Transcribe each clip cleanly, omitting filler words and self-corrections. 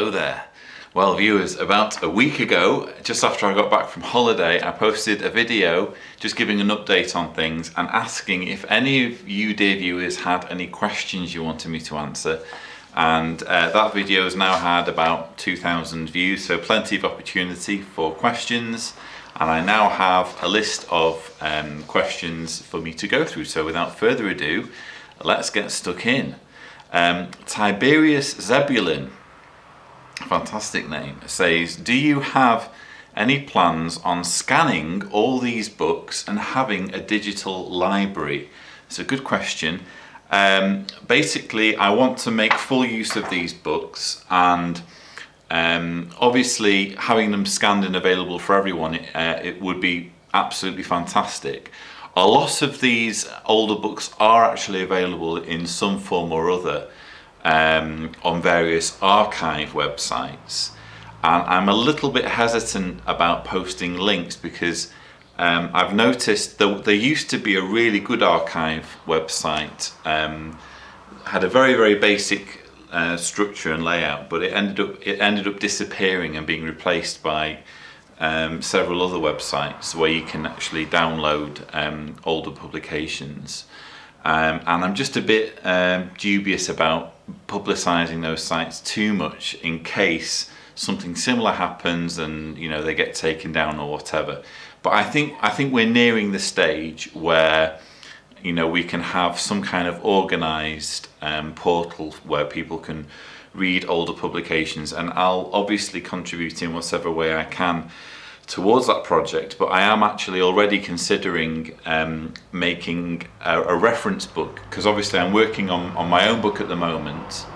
Hello there. Well, viewers, about a week ago, just after I got back from holiday, I posted a video just giving an update on things and asking if any of you dear viewers had any questions you wanted me to answer. And that video has now had about 2,000 views, so plenty of opportunity for questions. And I now have a list of questions for me to go through. So without further ado, let's get stuck in. Tiberius Zebulun, fantastic name, says, do you have any plans on scanning all these books and having a digital library? It's a good question. Basically, I want to make full use of these books, and obviously having them scanned and available for everyone, it would be absolutely fantastic. A lot of these older books are actually available in some form or other on various archive websites, and I'm a little bit hesitant about posting links because I've noticed that there used to be a really good archive website, had a very basic structure and layout, but it ended up disappearing and being replaced by several other websites where you can actually download older publications, and I'm just a bit dubious about publicizing those sites too much in case something similar happens and they get taken down or whatever. But I think we're nearing the stage where we can have some kind of organized portal where people can read older publications, and I'll obviously contribute in whatever way I can towards that project. But I am actually already considering making a reference book, because obviously I'm working on my own book at the moment,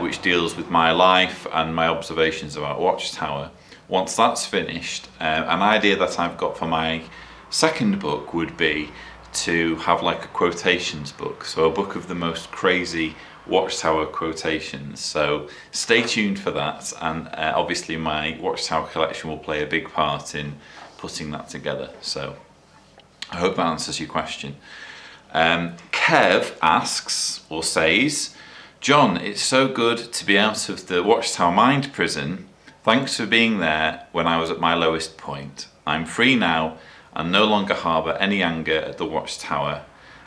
which deals with my life and my observations about Watchtower. Once that's finished, an idea that I've got for my second book would be to have like a quotations book, so a book of the most crazy Watchtower quotations. So stay tuned for that, and obviously my Watchtower collection will play a big part in putting that together. So I hope that answers your question. Kev asks or says, John, it's so good to be out of the Watchtower Mind prison. Thanks for being there when I was at my lowest point. I'm free now and no longer harbour any anger at the Watchtower.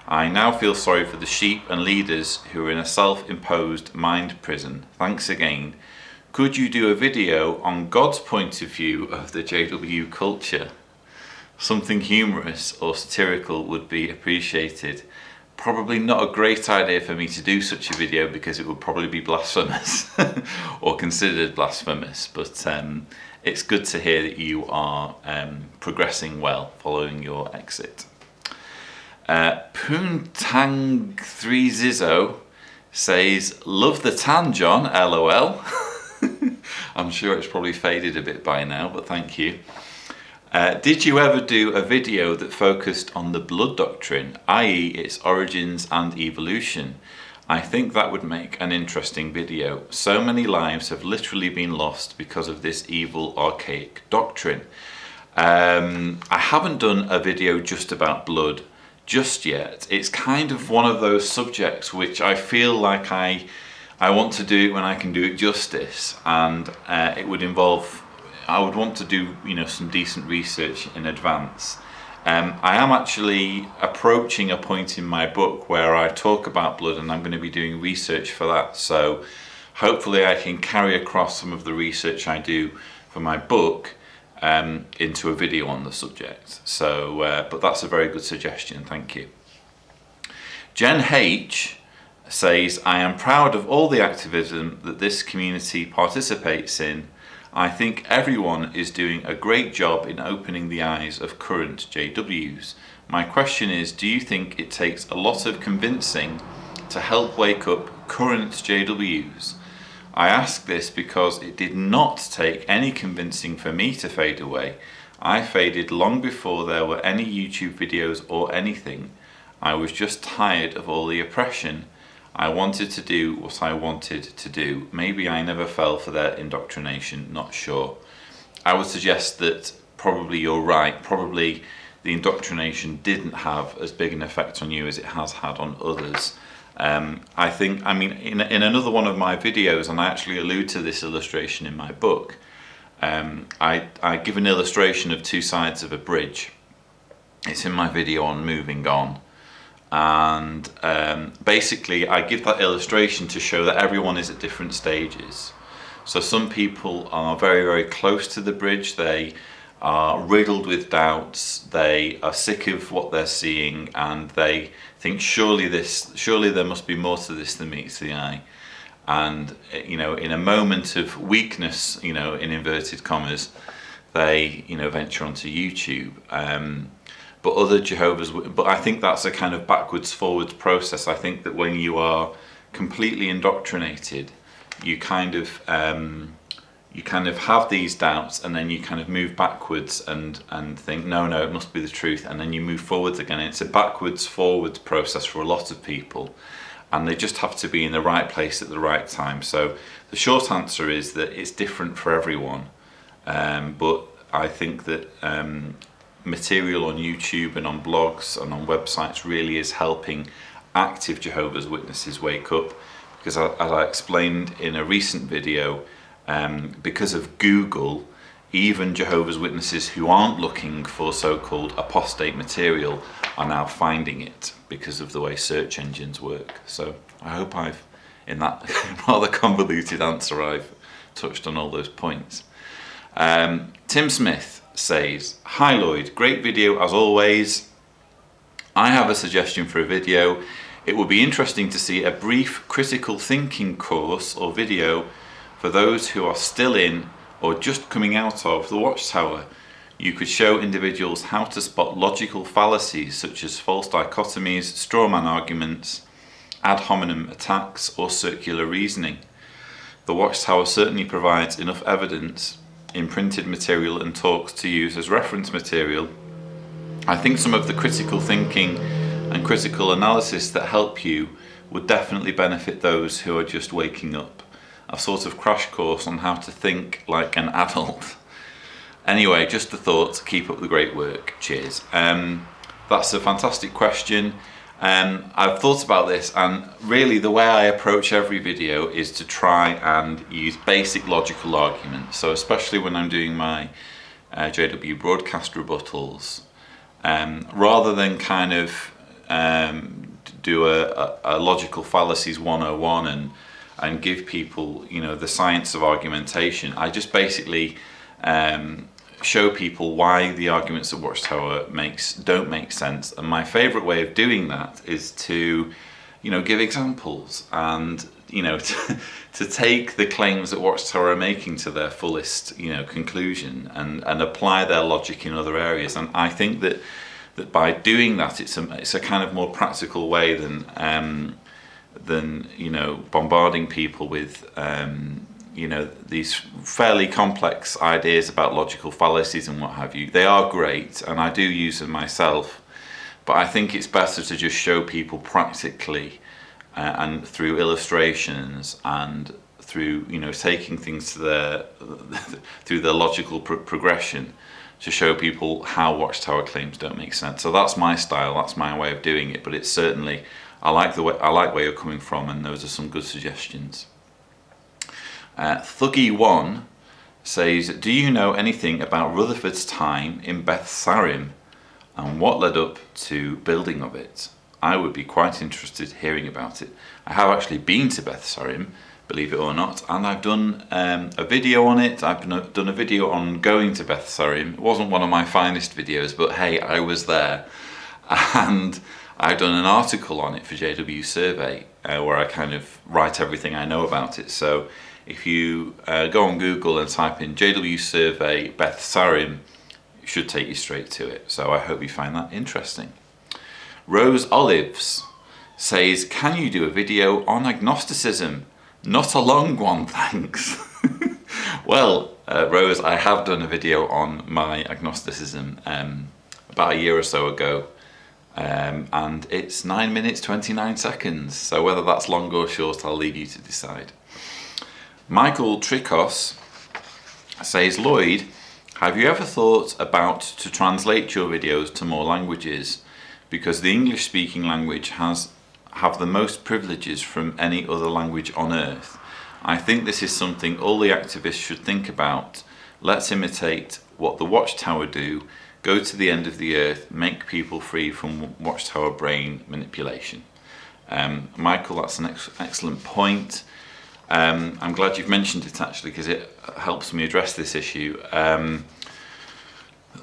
I now feel sorry for the sheep and leaders who are in a self-imposed mind prison. Thanks again. Could you do a video on God's point of view of the JW culture? Something humorous or satirical would be appreciated. Probably not a great idea for me to do such a video because it would probably be blasphemous or considered blasphemous, but it's good to hear that you are progressing well following your exit. Poontang 3 Zizzo says, love the tan, John, LOL. I'm sure it's probably faded a bit by now, but thank you. Did you ever do a video that focused on the blood doctrine, i.e. its origins and evolution? I think that would make an interesting video. So many lives have literally been lost because of this evil, archaic doctrine. I haven't done a video just about blood just yet. It's kind of one of those subjects which I feel like I want to do it when I can do it justice, and it would involve, I would want to do some decent research in advance. I am actually approaching a point in my book where I talk about blood, and I'm going to be doing research for that, so hopefully I can carry across some of the research I do for my book into a video on the subject. So but that's a very good suggestion, thank you. Jen H says, I am proud of all the activism that this community participates in. I think everyone is doing a great job in opening the eyes of current JWs. My question is, do you think it takes a lot of convincing to help wake up current JWs? I ask this because it did not take any convincing for me to fade away. I faded long before there were any YouTube videos or anything. I was just tired of all the oppression. I wanted to do what I wanted to do. Maybe I never fell for their indoctrination, not sure. I would suggest that probably you're right. Probably the indoctrination didn't have as big an effect on you as it has had on others. I think, I mean, in another one of my videos, and I actually allude to this illustration in my book, I give an illustration of two sides of a bridge. It's in my video on moving on. And basically I give that illustration to show that everyone is at different stages. So some people are very, very close to the bridge. They are riddled with doubts. They are sick of what they're seeing, and they think surely there must be more to this than meets the eye. And you know, in a moment of weakness, you know, in inverted commas, they, you know, venture onto YouTube. But other but I think that's a kind of backwards forwards process. I think that when you are completely indoctrinated, you kind of have these doubts, and then you kind of move backwards and think, no, it must be the truth, and then you move forwards again. It's a backwards forwards process for a lot of people, and they just have to be in the right place at the right time. So the short answer is that it's different for everyone, but I think that material on YouTube and on blogs and on websites really is helping active Jehovah's Witnesses wake up, because as I explained in a recent video, because of Google, even Jehovah's Witnesses who aren't looking for so-called apostate material are now finding it because of the way search engines work. So I hope in that rather convoluted answer, I've touched on all those points. Tim Smith says, "Hi Lloyd, great video as always. I have a suggestion for a video. It would be interesting to see a brief critical thinking course or video for those who are still in or just coming out of the Watchtower. You could show individuals how to spot logical fallacies such as false dichotomies, straw man arguments, ad hominem attacks, or circular reasoning. The Watchtower certainly provides enough evidence in printed material and talks to use as reference material. I think some of the critical thinking and critical analysis that help you would definitely benefit those who are just waking up. A sort of crash course on how to think like an adult." Anyway, just a thought. Keep up the great work. Cheers. That's a fantastic question. I've thought about this, and really the way I approach every video is to try and use basic logical arguments. So especially when I'm doing my JW broadcast rebuttals, rather than kind of do a logical fallacies 101 and give people, you know, the science of argumentation, I just basically show people why the arguments of Watchtower don't make sense. And my favorite way of doing that is to, you know, give examples and, you know, to take the claims that Watchtower are making to their fullest, you know, conclusion and apply their logic in other areas. And I think that by doing that, it's a kind of more practical way than you know, bombarding people with you know, these fairly complex ideas about logical fallacies and what have you. They are great, and I do use them myself, but I think it's better to just show people practically and through illustrations and through, you know, taking things to through the logical progression to show people how Watchtower claims don't make sense. So that's my style, that's my way of doing it, but it's certainly, I like where you're coming from, and those are some good suggestions. Thuggy1 says, "Do you know anything about Rutherford's time in Beths and what led up to building of it? I would be quite interested hearing about it. I have actually been to Beths, believe it or not, and I've done a video on it. I've done a video on going to Beths. It wasn't one of my finest videos, but hey, I was there. And I've done an article on it for JW Survey where I kind of write everything I know about it. So if you go on Google and type in JW Survey Beths, it should take you straight to it. So I hope you find that interesting." Rose Olives says, "Can you do a video on agnosticism? Not a long one, thanks." Well, Rose, I have done a video on my agnosticism about a year or so ago. And it's 9 minutes 29 seconds, so whether that's long or short, I'll leave you to decide. Michael Tricos says, "Lloyd, have you ever thought about to translate your videos to more languages? Because the English speaking language has have the most privileges from any other language on earth. I think this is something all the activists should think about. Let's imitate what the Watchtower do, go to the end of the earth, make people free from Watchtower brain manipulation. Michael, that's an excellent point. I'm glad you've mentioned it actually, because it helps me address this issue.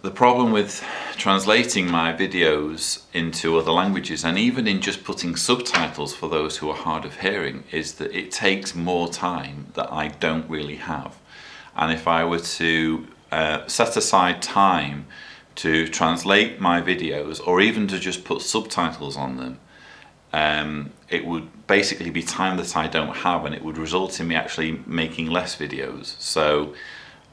The problem with translating my videos into other languages, and even in just putting subtitles for those who are hard of hearing, is that it takes more time that I don't really have. And if I were to set aside time to translate my videos, or even to just put subtitles on them, it would basically be time that I don't have, and it would result in me actually making less videos. So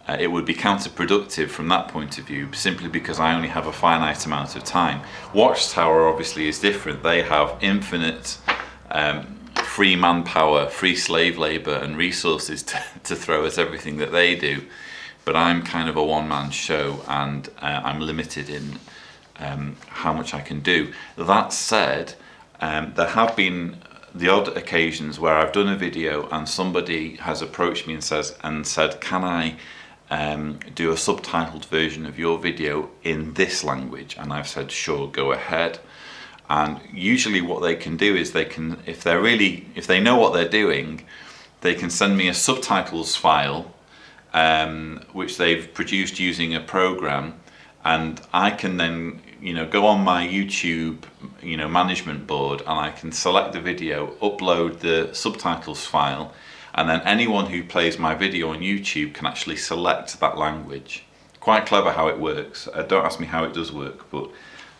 it would be counterproductive from that point of view, simply because I only have a finite amount of time. Watchtower obviously is different. They have infinite free manpower, free slave labour and resources to throw at everything that they do. But I'm kind of a one-man show, and I'm limited in how much I can do. That said, there have been the odd occasions where I've done a video and somebody has approached me and said, can I do a subtitled version of your video in this language? And I've said, sure, go ahead. And usually what they can do is if they know what they're doing, they can send me a subtitles file which they've produced using a program, and I can then go on my YouTube management board, and I can select the video, upload the subtitles file, and then anyone who plays my video on YouTube can actually select that language. Quite clever how it works. Don't ask me how it does work, but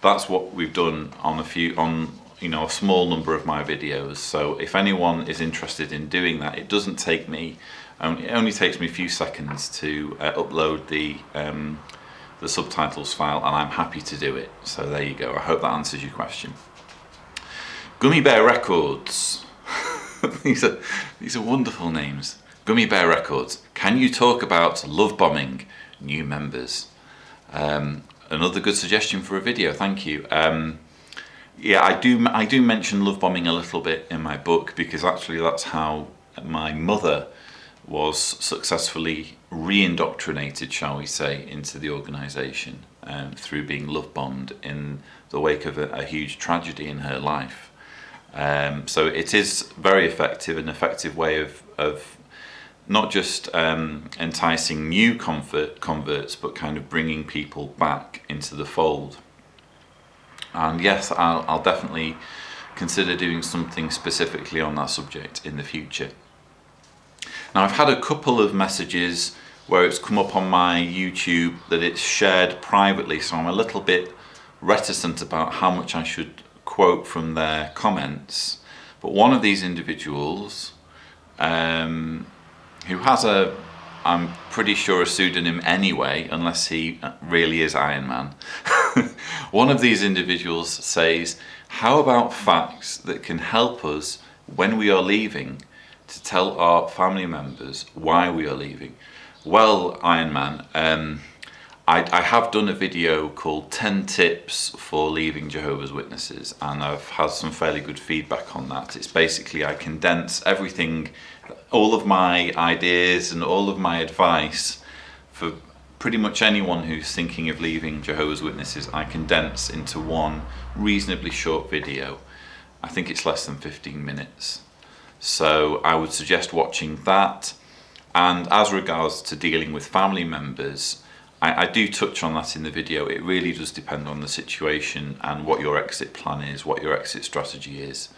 that's what we've done on a small number of my videos. So if anyone is interested in doing that, it doesn't take me. It only takes me a few seconds to upload the subtitles file, and I'm happy to do it. So there you go. I hope that answers your question. Gummy Bear Records. These are wonderful names. Gummy Bear Records. Can you talk about love bombing new members? Another good suggestion for a video. Thank you. Yeah, I do mention love bombing a little bit in my book, because actually that's how my mother was successfully re-indoctrinated, shall we say, into the organisation through being love bombed in the wake of a huge tragedy in her life. So it is very effective, an effective way of not just enticing new converts, but kind of bringing people back into the fold. And yes, I'll definitely consider doing something specifically on that subject in the future. Now, I've had a couple of messages where it's come up on my YouTube that it's shared privately, so I'm a little bit reticent about how much I should quote from their comments. But one of these individuals, who has I'm pretty sure a pseudonym anyway, unless he really is Iron Man. One of these individuals says, how about facts that can help us when we are leaving, to tell our family members why we are leaving? Well, Iron Man, I have done a video called 10 Tips for Leaving Jehovah's Witnesses, and I've had some fairly good feedback on that. It's basically, I condense everything, all of my ideas and all of my advice for pretty much anyone who's thinking of leaving Jehovah's Witnesses. I condense into one reasonably short video. I think it's less than 15 minutes. So I would suggest watching that. And as regards to dealing with family members, I do touch on that in the video. It really does depend on the situation and what your exit plan is, what your exit strategy is,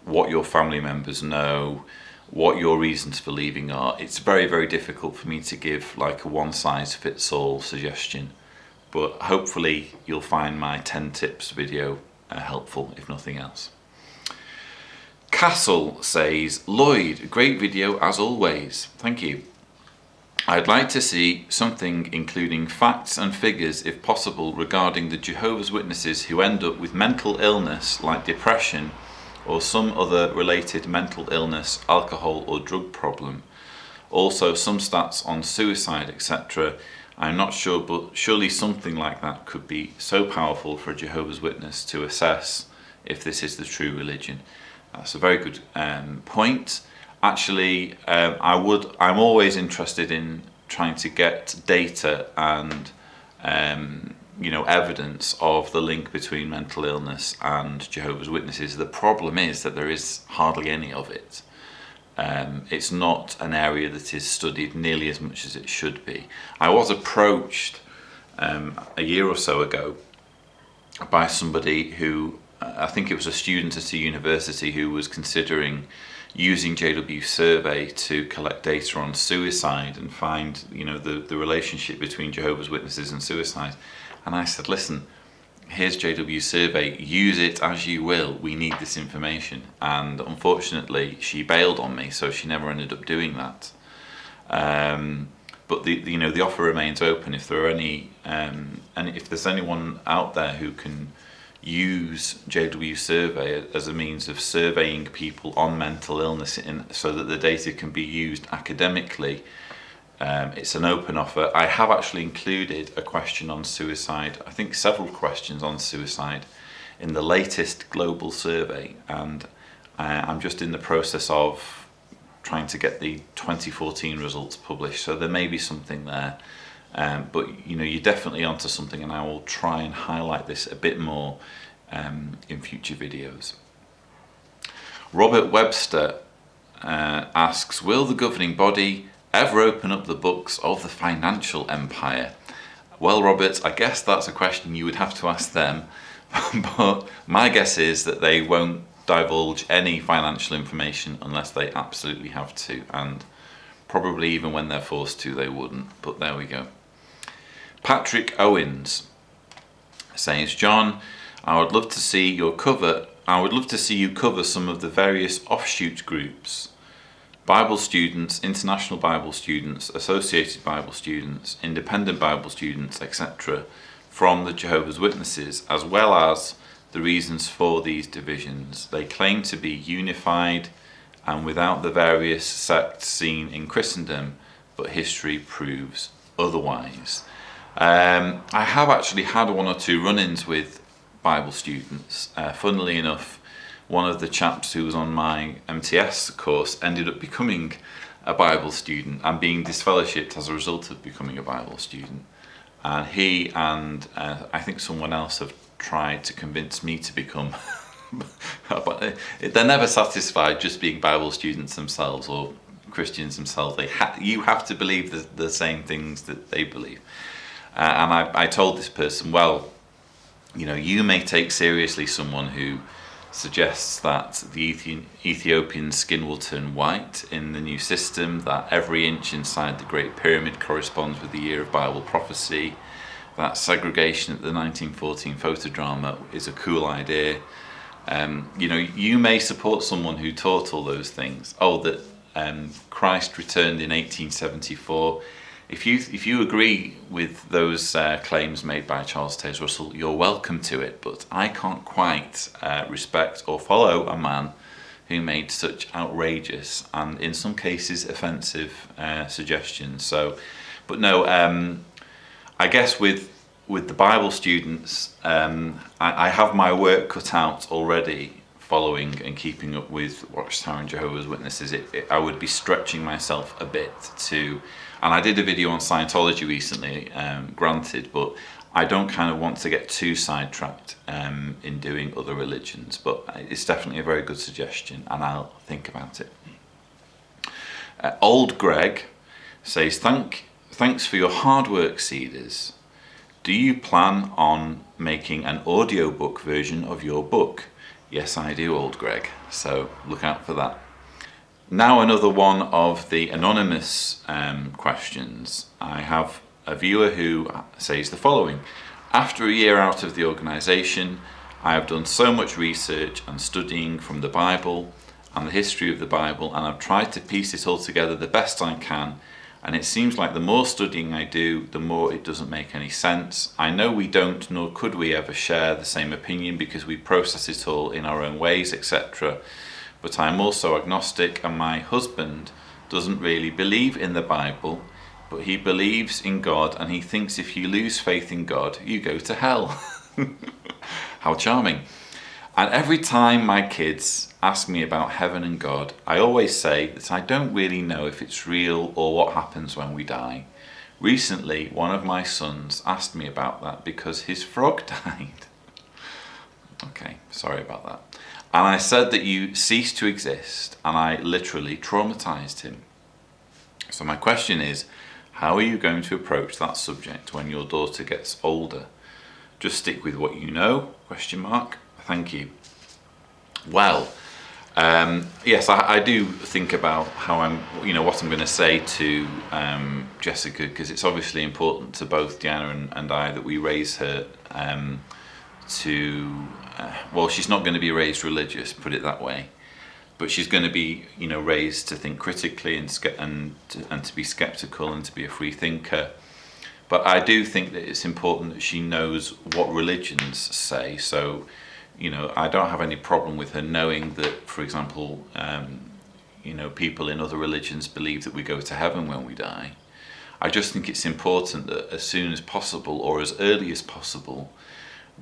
what your family members know, what your reasons for leaving are. It's very, very difficult for me to give like a one-size-fits-all suggestion, but hopefully you'll find my 10 tips video helpful, if nothing else. Castle says, Lloyd, great video as always. Thank you. I'd like to see something including facts and figures, if possible, regarding the Jehovah's Witnesses who end up with mental illness like depression or some other related mental illness, alcohol or drug problem. Also some stats on suicide, etc. I'm not sure, but surely something like that could be so powerful for a Jehovah's Witness to assess if this is the true religion. That's a very good point. Actually, I'm always interested in trying to get data and evidence of the link between mental illness and Jehovah's Witnesses. The problem is that there is hardly any of it. It's not an area that is studied nearly as much as it should be. I was approached a year or so ago by somebody who, I think it was a student at a university, who was considering using JW Survey to collect data on suicide and find the relationship between Jehovah's Witnesses and suicide. And I said, listen, here's JW Survey, use it as you will, we need this information. And unfortunately she bailed on me, so she never ended up doing that. But the offer remains open. If there are any and if there's anyone out there who can use JW Survey as a means of surveying people on mental illness so that the data can be used academically, it's an open offer. I have actually included a question on suicide, I think several questions on suicide, in the latest global survey, and I'm just in the process of trying to get the 2014 results published, so there may be something there. But you're definitely onto something, and I will try and highlight this a bit more in future videos. Robert Webster asks, will the governing body ever open up the books of the financial empire? Well, Robert, I guess that's a question you would have to ask them, but my guess is that they won't divulge any financial information unless they absolutely have to, and probably even when they're forced to, they wouldn't, but there we go. Patrick Owens says, John, I would love to see you cover some of the various offshoot groups: Bible students, international Bible students, associated Bible students, independent Bible students, etc., from the Jehovah's Witnesses, as well as the reasons for these divisions. They claim to be unified and without the various sects seen in Christendom, but history proves otherwise. I have actually had one or two run-ins with Bible students. Funnily enough, one of the chaps who was on my MTS course ended up becoming a Bible student and being disfellowshipped as a result of becoming a Bible student. And he and I think someone else have tried to convince me to become but they're never satisfied just being Bible students themselves or Christians themselves. You have to believe the same things that they believe. And I told this person, well, you may take seriously someone who suggests that the Ethiopian skin will turn white in the new system, that every inch inside the Great Pyramid corresponds with the year of Bible prophecy, that segregation at the 1914 photodrama is a cool idea. You may support someone who taught all those things. Oh, that Christ returned in 1874. If you agree with those claims made by Charles Taze Russell, you're welcome to it, but I can't quite respect or follow a man who made such outrageous and in some cases offensive suggestions. So, but no, I guess with the Bible students, I have my work cut out already following and keeping up with Watchtower and Jehovah's Witnesses. I would be stretching myself a bit to, and I did a video on Scientology recently, granted, but I don't kind of want to get too sidetracked in doing other religions, but it's definitely a very good suggestion and I'll think about it. Old Greg says, thanks for your hard work, Cedars. Do you plan on making an audiobook version of your book? Yes, I do, Old Greg, so look out for that. Now another one of the anonymous questions. I have a viewer who says the following. After a year out of the organisation, I have done so much research and studying from the Bible and the history of the Bible, and I've tried to piece it all together the best I can, and it seems like the more studying I do, the more it doesn't make any sense. I know we don't, nor could we ever share the same opinion because we process it all in our own ways, etc. But I'm also agnostic, and my husband doesn't really believe in the Bible, but he believes in God, and he thinks if you lose faith in God, you go to hell. How charming. And every time my kids ask me about heaven and God, I always say that I don't really know if it's real or what happens when we die. Recently, one of my sons asked me about that because his frog died. Okay, sorry about that. And I said that you cease to exist, and I literally traumatized him. So my question is, how are you going to approach that subject when your daughter gets older? Just stick with what you know, ? Thank you. Well, yes, I do think about how what I'm going to say to Jessica, because it's obviously important to both Diana and I that we raise her she's not going to be raised religious, put it that way, but she's going to be, raised to think critically and to be skeptical and to be a free thinker. But I do think that it's important that she knows what religions say. So, I don't have any problem with her knowing that, for example, people in other religions believe that we go to heaven when we die. I just think it's important that as soon as possible, or as early as possible,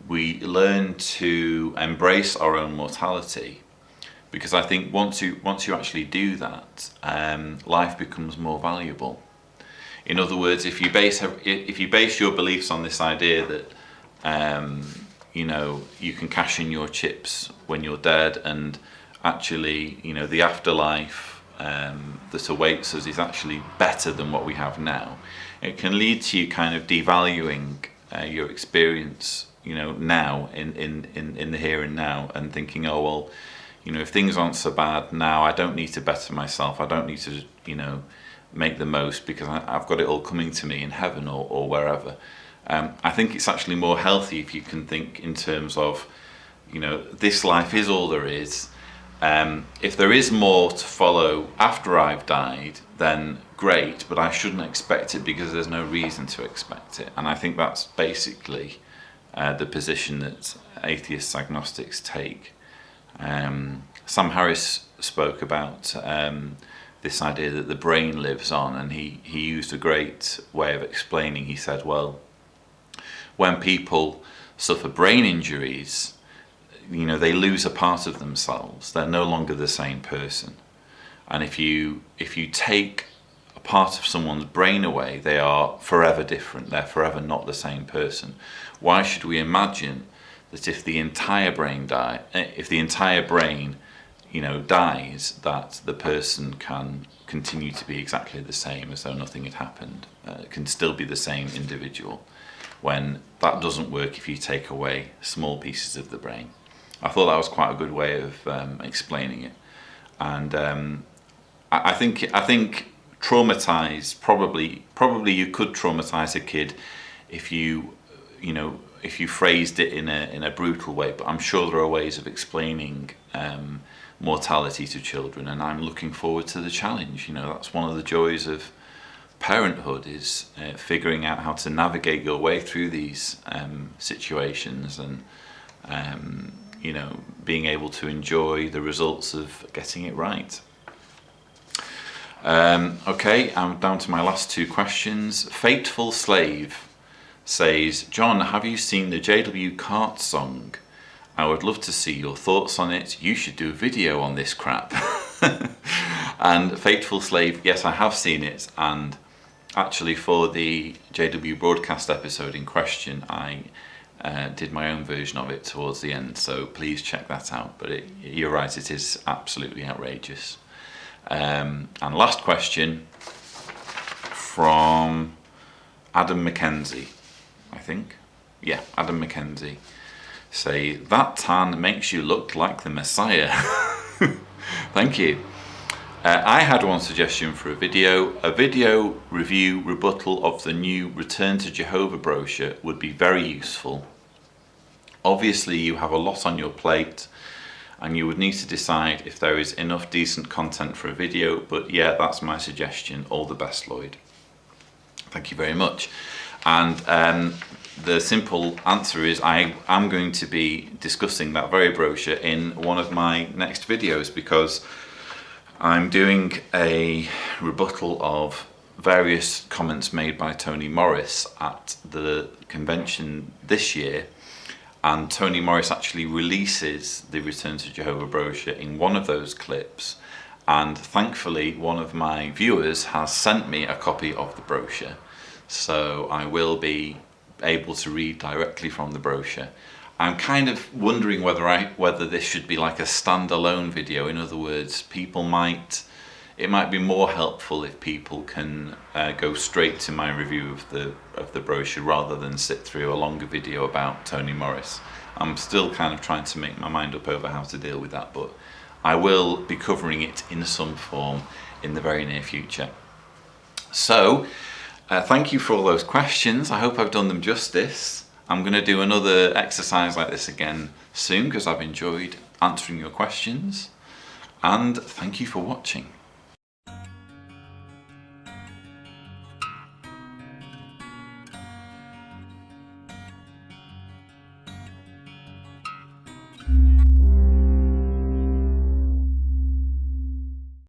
we learn to embrace our own mortality, because I think once you actually do that, life becomes more valuable. In other words, if you base your beliefs on this idea that you can cash in your chips when you're dead, and actually the afterlife that awaits us is actually better than what we have now, it can lead to you kind of devaluing your experience now in the here and now, and thinking, oh well, if things aren't so bad now, I don't need to better myself, I don't need to make the most, because I've got it all coming to me in heaven or wherever. I think it's actually more healthy if you can think in terms of, this life is all there is. If there is more to follow after I've died, then great, but I shouldn't expect it because there's no reason to expect it. And I think that's basically the position that atheists, agnostics take. Sam Harris spoke about this idea that the brain lives on, and he used a great way of explaining. He said, well, when people suffer brain injuries, they lose a part of themselves. They're no longer the same person. And if you take a part of someone's brain away, they are forever different. They're forever not the same person. Why should we imagine that if the entire brain dies, that the person can continue to be exactly the same as though nothing had happened, can still be the same individual, when that doesn't work if you take away small pieces of the brain. I thought that was quite a good way of explaining it. And I think traumatise, probably you could traumatize a kid if you phrased it in a brutal way, but I'm sure there are ways of explaining mortality to children, and I'm looking forward to the challenge. That's one of the joys of parenthood, is figuring out how to navigate your way through these situations, and being able to enjoy the results of getting it right. Okay, I'm down to my last two questions. Fateful Slave says, John, have you seen the J.W. Cart song? I would love to see your thoughts on it. You should do a video on this crap. And Fateful Slave, yes, I have seen it, and actually for the JW broadcast episode in question, I did my own version of it towards the end, so please check that out. But you're right, it is absolutely outrageous. And last question from Adam McKenzie, I think. Yeah, Adam McKenzie. Say, that tan makes you look like the Messiah. Thank you. I had one suggestion for a video review rebuttal of the new Return to Jehovah brochure would be very useful. Obviously you have a lot on your plate and you would need to decide if there is enough decent content for a video, but yeah, that's my suggestion. All the best, Lloyd. Thank you very much. And the simple answer is I am going to be discussing that very brochure in one of my next videos, because I'm doing a rebuttal of various comments made by Tony Morris at the convention this year, and Tony Morris actually releases the Return to Jehovah brochure in one of those clips, and thankfully one of my viewers has sent me a copy of the brochure, so I will be able to read directly from the brochure. I'm kind of wondering whether this should be like a standalone video. In other words, it might be more helpful if people can go straight to my review of the brochure rather than sit through a longer video about Tony Morris. I'm still kind of trying to make my mind up over how to deal with that, but I will be covering it in some form in the very near future. So thank you for all those questions. I hope I've done them justice. I'm going to do another exercise like this again soon because I've enjoyed answering your questions, and thank you for watching.